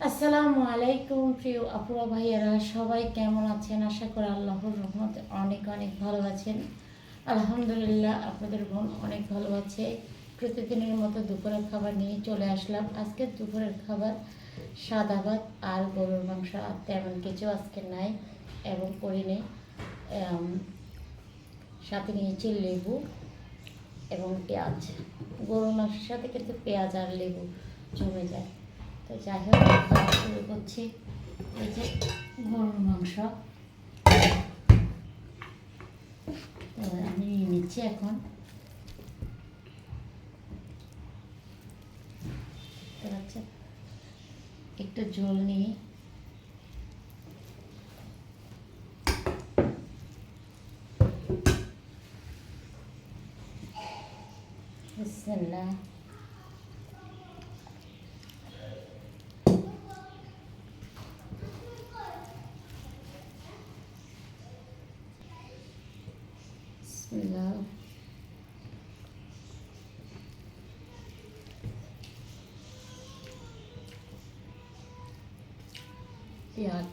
আসসালামু আলাইকুম প্রিয় আপুরা ভাইয়ারা, সবাই কেমন আছেন? আশা করি আল্লাহর রহমতে অনেক অনেক ভালো আছেন। আলহামদুলিল্লাহ, আপনাদের বোন অনেক ভালো আছে। প্রতিদিনের মতো দুপুরের খাবার নিয়ে চলে আসলাম। আজকে দুপুরের খাবার সাদা ভাত আর গরুর মাংস, আর তেমন কিছু আজকে নাই এবং করিনি। সাথে নিয়েছি লেবু এবং পেঁয়াজ। গরুর মাংসের সাথে কিন্তু পেঁয়াজ আর লেবু জমে যায়। তো যাই হোক, খাওয়া শুরু করছি। এই যে গরুর মাংস আমি নিয়ে নিচ্ছি এখন। দেখতে পাচ্ছেন, একটু ঝোল নিয়ে বিসমিল্লাহ। বিসমিল্লাহ। পেঁয়াজ,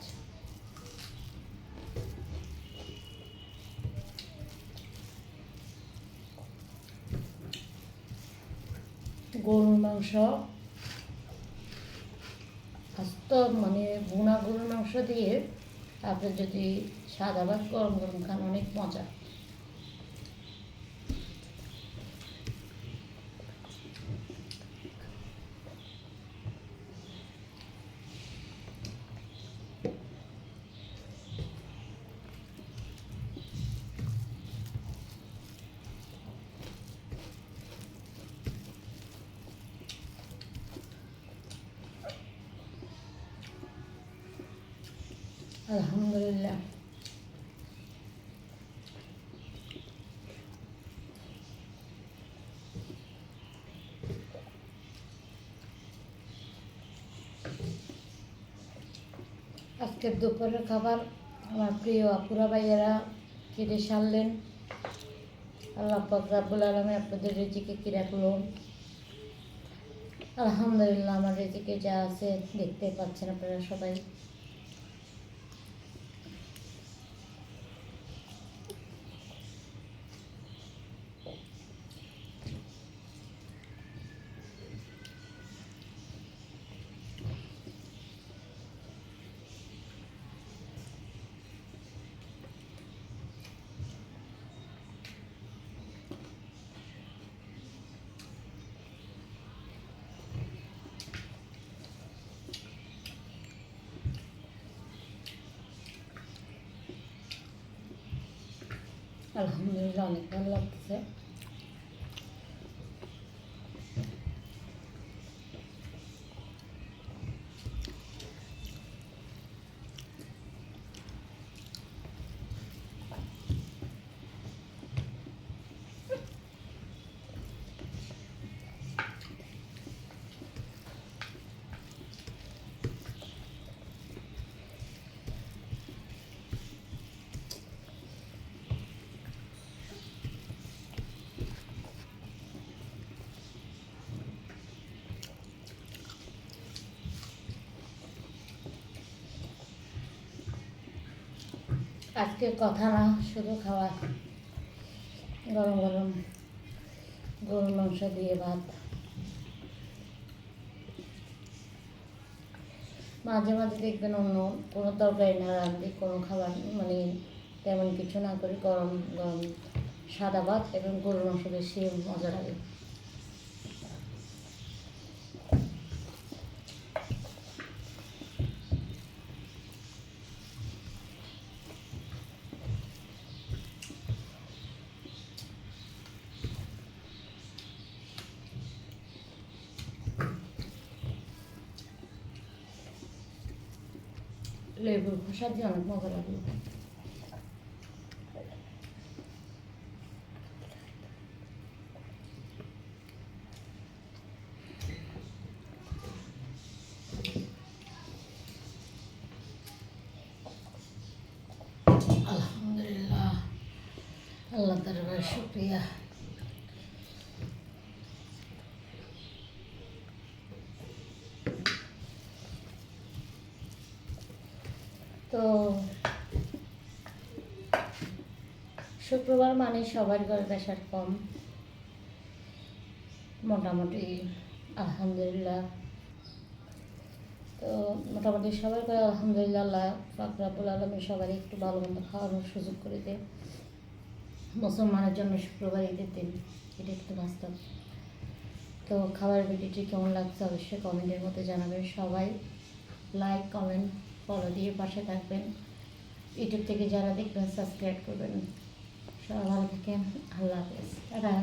গরুর মাংস আস্ত মানে ভুনা গরুর মাংস দিয়ে আপনি যদি সাদা ভাত গরম গরম খান, অনেক মজা। আলহামদুলিল্লাহ। আজকের দুপুরের খাবার আমার প্রিয় আপুরা ভাইয়েরা খেতে সারলেন। আল্লাহ পাক রাব্বুল আলামিন আপনাদের রিজিকে কি রাখলো। আলহামদুলিল্লাহ, আমার রিজিকে যা আছে দেখতে পাচ্ছেন আপনারা সবাই। আলহামদুলিল্লাহ, অনেক ভালো লাগছে। আজকে কথা না, শুধু খাওয়া। গরম গরম গরুর মাংস দিয়ে ভাত। মাঝে মাঝে দেখবেন অন্য কোনো তরকারি না রাঁধলে, কোনো খাবার মানে তেমন কিছু না করে গরম গরম সাদা ভাত এবং গরুর মাংস বেশি মজা লাগে। লেবুর খোসা দিয়ে অনেক মজা লাগে। আলহামদুলিল্লাহ, আল্লাহ দরবারে শুকরিয়া। তো শুক্রবার মানে সবার ঘরে প্রেশার কম, মোটামুটি আলহামদুলিল্লাহ। তো মোটামুটি সবার করে আলহামদুলিল্লাহ, আল্লাহ পাক রব্বুল আলামিন সবারই একটু ভালো মন্দ খাওয়ানোর সুযোগ করে দেয়। মুসলমানের জন্য শুক্রবার ঈদের দিন, এটা একটু বাস্তব। তো খাবার ভিডিওটি কেমন লাগছে অবশ্যই কমেন্টের মধ্যে জানাবেন। সবাই লাইক কমেন্ট ফলো দিয়ে পাশে থাকবেন। ইউটিউব থেকে যারা দেখবেন সাবস্ক্রাইব করবেন। সবাই ভালো থাকেন। আল্লাহ হাফেজ। টাটা।